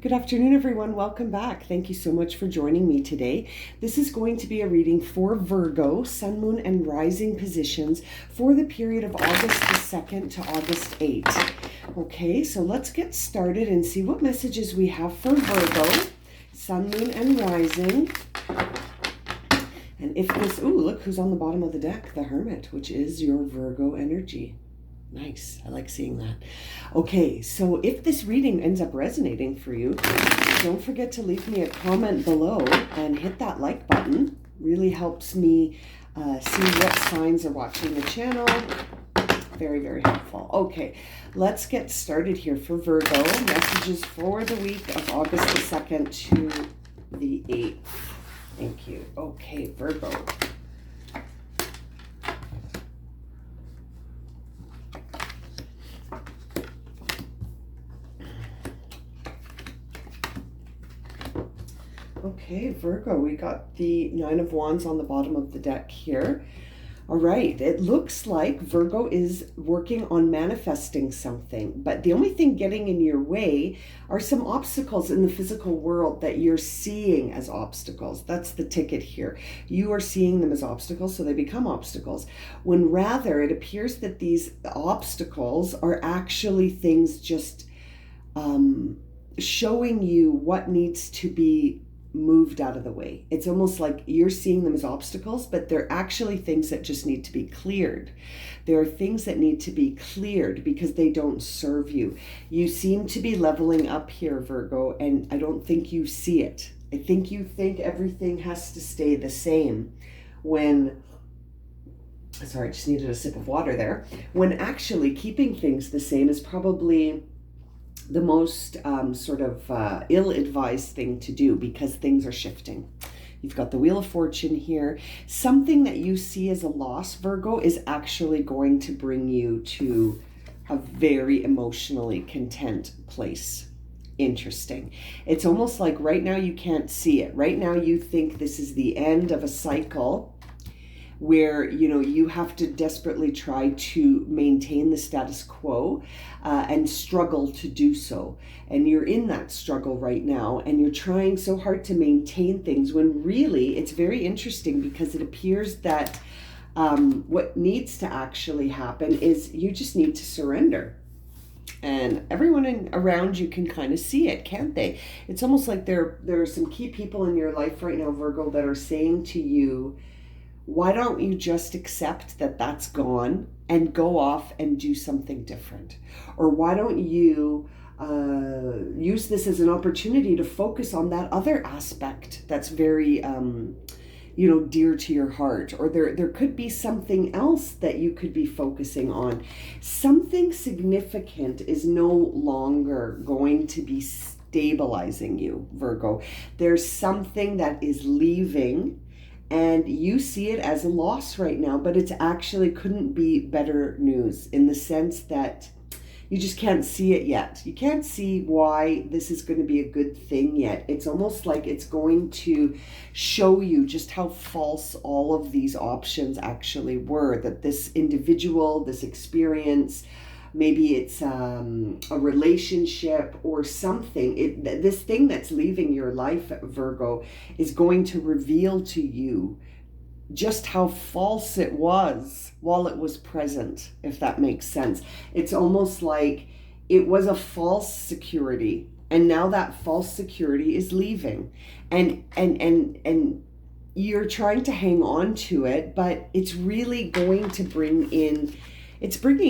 Good afternoon, everyone. Welcome back. Thank you so much for joining me today. This is going to be a reading for Virgo, Sun, Moon, and Rising positions for the period of August the 2nd to August 8th. Okay, so let's get started and see what messages we have for Virgo, Sun, Moon, and Rising. And if this, look who's on the bottom of the deck, the Hermit, which is your Virgo energy. Nice. I like seeing that. Okay, so if this reading ends up resonating for you, don't forget to leave me a comment below and hit that like button. Really helps me see what signs are watching the channel. Very, very helpful. Okay, let's get started here for Virgo. Messages for the week of August the 2nd to the 8th. Thank you. Okay, Virgo. Okay, Virgo, we got the Nine of Wands on the bottom of the deck here. All right, it looks like Virgo is working on manifesting something, but the only thing getting in your way are some obstacles in the physical world that you're seeing as obstacles. That's the ticket here. You are seeing them as obstacles, so they become obstacles, when rather it appears that these obstacles are actually things just showing you what needs to be moved out of the way. It's almost like you're seeing them as obstacles, but they're actually things that just need to be cleared. There are things that need to be cleared because they don't serve you. You seem to be leveling up here, Virgo, and I don't think you see it. I think you think everything has to stay the same when, sorry, I just needed a sip of water there, when actually keeping things the same is probably the most ill-advised thing to do, because things are shifting. You've got the Wheel of Fortune here. Something that you see as a loss, Virgo, is actually going to bring you to a very emotionally content place. Interesting. It's almost like right now you can't see it. Right now you think this is the end of a cycle where, you have to desperately try to maintain the status quo and struggle to do so. And you're in that struggle right now, and you're trying so hard to maintain things, when really it's very interesting, because it appears that what needs to actually happen is you just need to surrender. And everyone around you can kind of see it, can't they? It's almost like there are some key people in your life right now, Virgo, that are saying to you, why don't you just accept that that's gone and go off and do something different? Or why don't you use this as an opportunity to focus on that other aspect that's very, dear to your heart? Or there could be something else that you could be focusing on. Something significant is no longer going to be stabilizing you, Virgo. There's something that is leaving, and you see it as a loss right now, but it actually couldn't be better news, in the sense that you just can't see it yet. You can't see why this is going to be a good thing yet. It's almost like it's going to show you just how false all of these options actually were, that this individual, this experience, maybe it's a relationship or something. This thing that's leaving your life, Virgo, is going to reveal to you just how false it was while it was present, if that makes sense. It's almost like it was a false security, and now that false security is leaving. And you're trying to hang on to it, but it's really going to bringing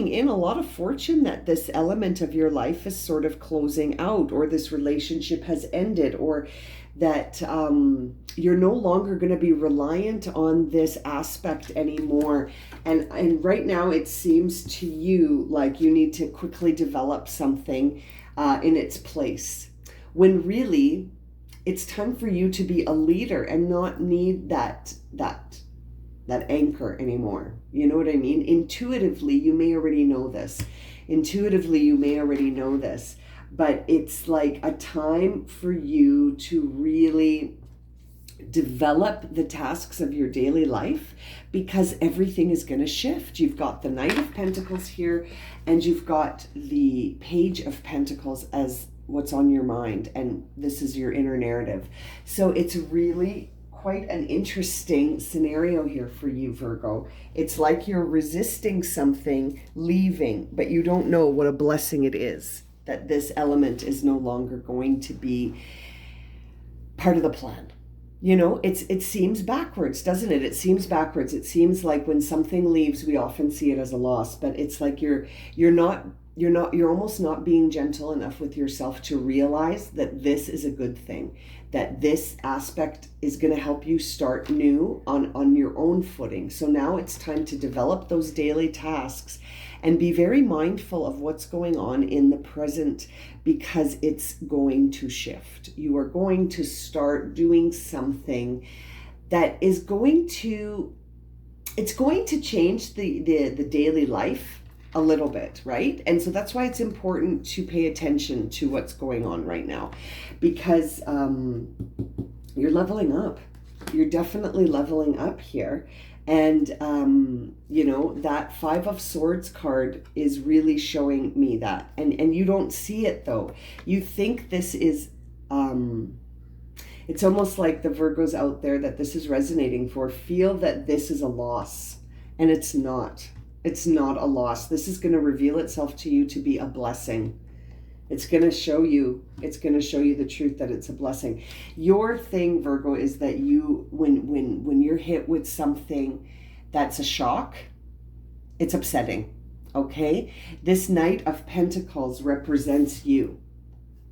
in a lot of fortune, that this element of your life is sort of closing out, or this relationship has ended, or that you're no longer going to be reliant on this aspect anymore. And right now it seems to you like you need to quickly develop something in its place, when really it's time for you to be a leader and not need that anchor anymore. You know what I mean? Intuitively, you may already know this. But it's like a time for you to really develop the tasks of your daily life, because everything is going to shift. You've got the Knight of Pentacles here, and you've got the Page of Pentacles as what's on your mind, and this is your inner narrative. So it's really quite an interesting scenario here for you, Virgo. It's like you're resisting something leaving, but you don't know what a blessing it is, that this element is no longer going to be part of the plan. You know, it seems backwards, doesn't it? It seems backwards. It seems like when something leaves, we often see it as a loss, but it's like you're almost not being gentle enough with yourself to realize that this is a good thing, that this aspect is going to help you start new on your own footing. So now it's time to develop those daily tasks and be very mindful of what's going on in the present, because it's going to shift. You are going to start doing something that is going to change the daily life a little bit, right? And so that's why it's important to pay attention to what's going on right now, because you're leveling up. You're definitely leveling up here. And, that 5 of Swords card is really showing me that. And you don't see it, though. You think this is, it's almost like the Virgos out there that this is resonating for feel that this is a loss. And it's not. It's not a loss. This is going to reveal itself to you to be a blessing. It's going to show you the truth that it's a blessing. Your thing, Virgo, is that you, when you're hit with something that's a shock, it's upsetting, okay? This Knight of Pentacles represents you,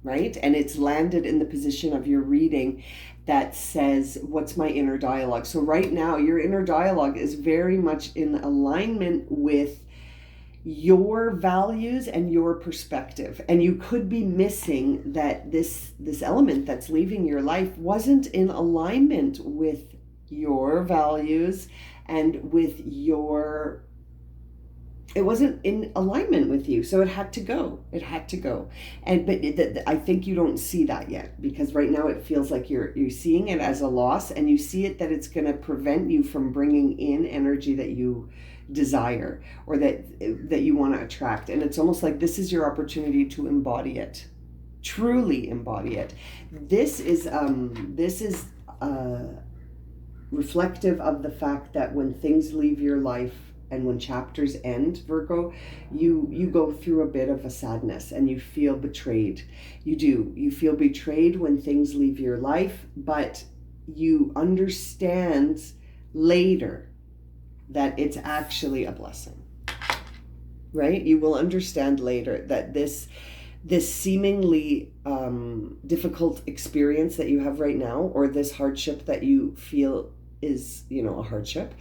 right? And it's landed in the position of your reading that says, what's my inner dialogue? So right now, your inner dialogue is very much in alignment with your values and your perspective. And you could be missing that this element that's leaving your life wasn't in alignment with your values and with it wasn't in alignment with you. So it had to go. It had to go. But I think you don't see that yet, because right now it feels like you're seeing it as a loss, and you see it that it's going to prevent you from bringing in energy that you desire or that you want to attract. And it's almost like this is your opportunity to embody it, truly embody it. This is reflective of the fact that when things leave your life and when chapters end, Virgo, you go through a bit of a sadness and you feel betrayed. You feel betrayed when things leave your life, but you understand later that it's actually a blessing, right? You will understand later that this seemingly difficult experience that you have right now, or this hardship that you feel is, a hardship,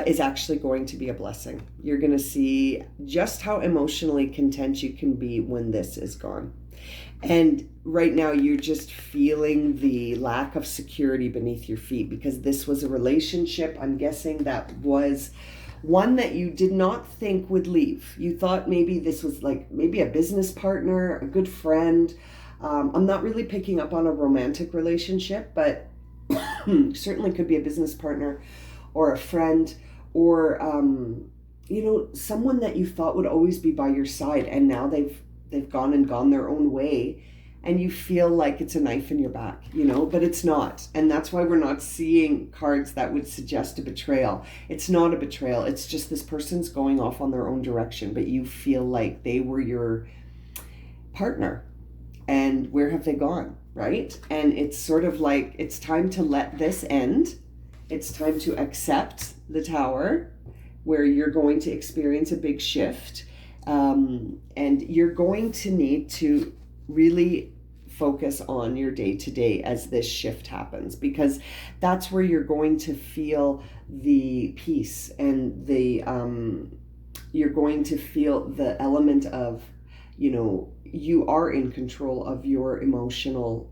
is actually going to be a blessing. You're going to see just how emotionally content you can be when this is gone. And right now you're just feeling the lack of security beneath your feet, because this was a relationship, I'm guessing, that was one that you did not think would leave. You thought maybe this was like maybe a business partner, a good friend. I'm not really picking up on a romantic relationship, but certainly could be a business partner or a friend, or someone that you thought would always be by your side, and now they've gone their own way, and you feel like it's a knife in your back, but it's not. And that's why we're not seeing cards that would suggest a betrayal. It's not a betrayal. It's just this person's going off on their own direction, but you feel like they were your partner. And where have they gone, right? And it's sort of like, it's time to let this end. It's time to accept the Tower, where you're going to experience a big shift. And you're going to need to really focus on your day-to-day as this shift happens, because that's where you're going to feel the peace and you're going to feel the element of, you are in control of your emotional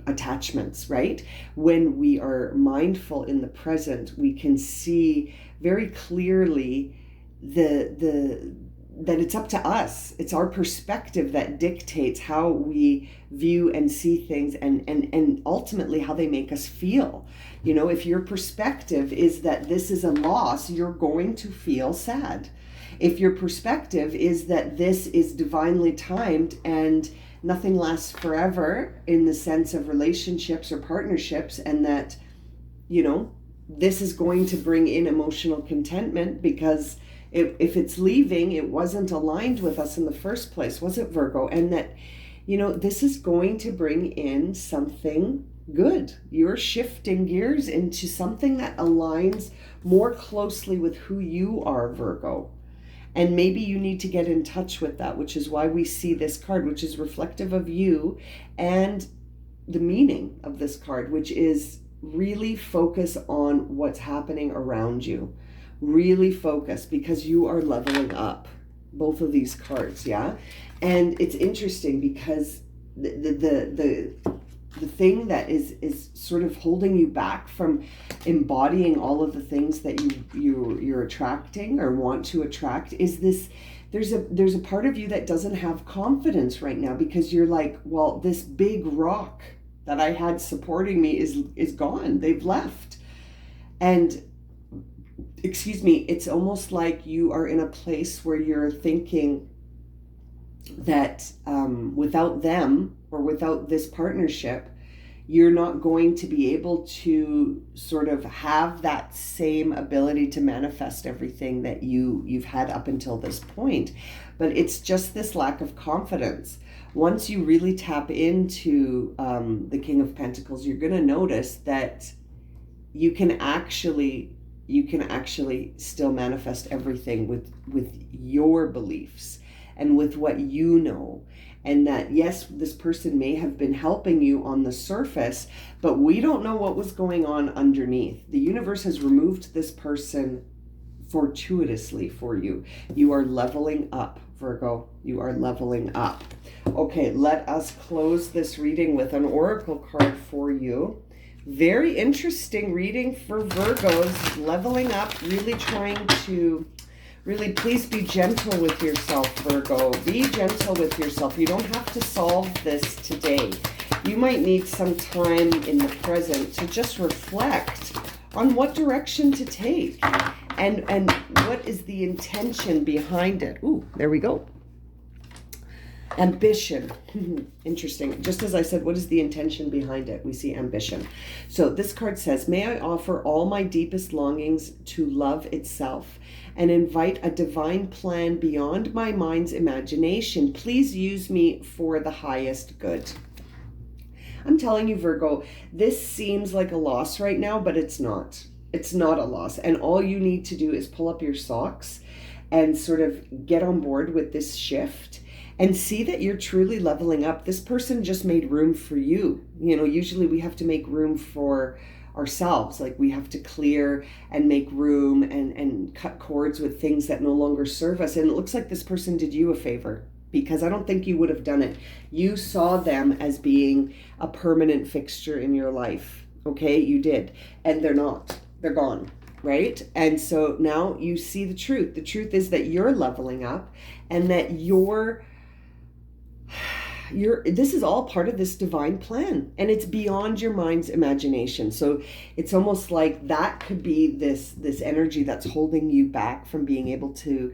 attachments, right? When we are mindful in the present, we can see very clearly that it's up to us. It's our perspective that dictates how we view and see things, and ultimately how they make us feel. If your perspective is that this is a loss, you're going to feel sad. If your perspective is that this is divinely timed and nothing lasts forever in the sense of relationships or partnerships, and that, you know, this is going to bring in emotional contentment because if it's leaving, it wasn't aligned with us in the first place, was it, Virgo? And that, you know, this is going to bring in something good. You're shifting gears into something that aligns more closely with who you are, Virgo. And maybe you need to get in touch with that, which is why we see this card, which is reflective of you and the meaning of this card, which is really focus on what's happening around you. Really focus, because you are leveling up. Both of these cards, yeah? And it's interesting because the thing that is sort of holding you back from embodying all of the things that you're attracting or want to attract is this. There's a part of you that doesn't have confidence right now, because you're like, well, this big rock that I had supporting me is gone. They've left. And excuse me, it's almost like you are in a place where you're thinking that without them or without this partnership, you're not going to be able to sort of have that same ability to manifest everything that you've had up until this point. But it's just this lack of confidence. Once you really tap into the King of Pentacles, you're going to notice that you can actually still manifest everything with your beliefs and with what you know. And that, yes, this person may have been helping you on the surface, but we don't know what was going on underneath. The universe has removed this person fortuitously for you. You are leveling up, Virgo. You are leveling up. Okay, let us close this reading with an oracle card for you. Very interesting reading for Virgos, leveling up, really trying to, really please be gentle with yourself, Virgo. Be gentle with yourself. You don't have to solve this today. You might need some time in the present to just reflect on what direction to take and what is the intention behind it. Ooh, there we go. Ambition. Interesting. Just as I said, what is the intention behind it? We see ambition. So this card says, may I offer all my deepest longings to love itself and invite a divine plan beyond my mind's imagination. Please use me for the highest good. I'm telling you, Virgo, this seems like a loss right now, but it's not. It's not a loss. And all you need to do is pull up your socks and sort of get on board with this shift and see that you're truly leveling up. This person just made room for you. You know, usually we have to make room for ourselves. Like we have to clear and make room and cut cords with things that no longer serve us. And it looks like this person did you a favor, because I don't think you would have done it. You saw them as being a permanent fixture in your life. Okay, you did. And they're not. They're gone. Right? And so now you see the truth. The truth is that you're leveling up and that this is all part of this divine plan, and it's beyond your mind's imagination. So it's almost like that could be this energy that's holding you back from being able to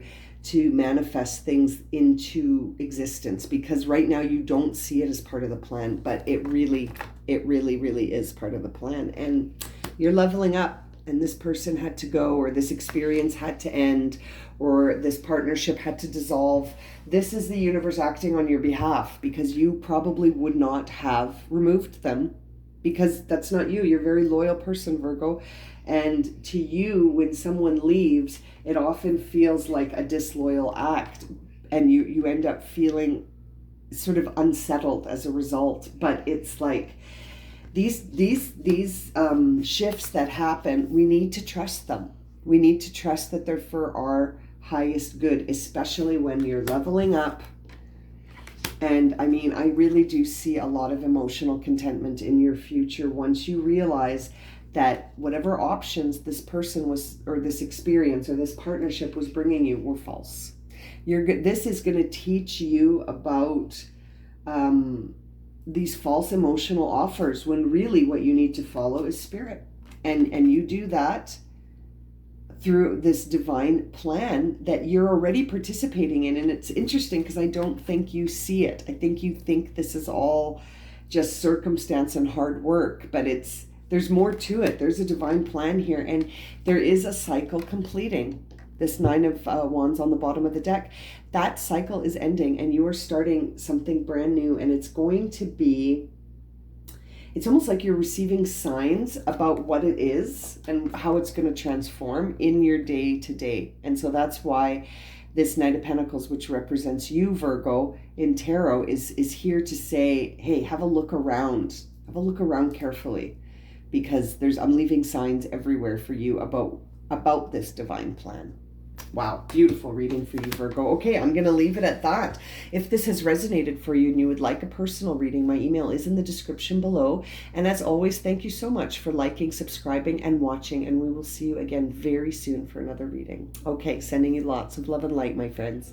manifest things into existence, because right now you don't see it as part of the plan, but it really is part of the plan. And you're leveling up, and this person had to go, or this experience had to end, or this partnership had to dissolve. This is the universe acting on your behalf, because you probably would not have removed them, because that's not you. You're a very loyal person, Virgo. And to you, when someone leaves, it often feels like a disloyal act, and you end up feeling sort of unsettled as a result. But it's like, these shifts that happen, we need to trust them. We need to trust that they're for our highest good, especially when you're leveling up. And I mean, I really do see a lot of emotional contentment in your future once you realize that whatever options this person was, or this experience, or this partnership was bringing you were false. This is going to teach you about these false emotional offers, when really what you need to follow is spirit. And you do that through this divine plan that you're already participating in. And it's interesting because I don't think you see it. I think you think this is all just circumstance and hard work, but there's more to it. There's a divine plan here, and there is a cycle completing. This Nine of Wands on the bottom of the deck, that cycle is ending and you are starting something brand new, and it's going to be, it's almost like you're receiving signs about what it is and how it's going to transform in your day to day. And so that's why this Knight of Pentacles, which represents you, Virgo, in tarot, is here to say, hey, have a look around. Have a look around carefully, because I'm leaving signs everywhere for you about this divine plan. Wow, beautiful reading for you, Virgo. Okay, I'm going to leave it at that. If this has resonated for you and you would like a personal reading, my email is in the description below. And as always, thank you so much for liking, subscribing, and watching. And we will see you again very soon for another reading. Okay, sending you lots of love and light, my friends.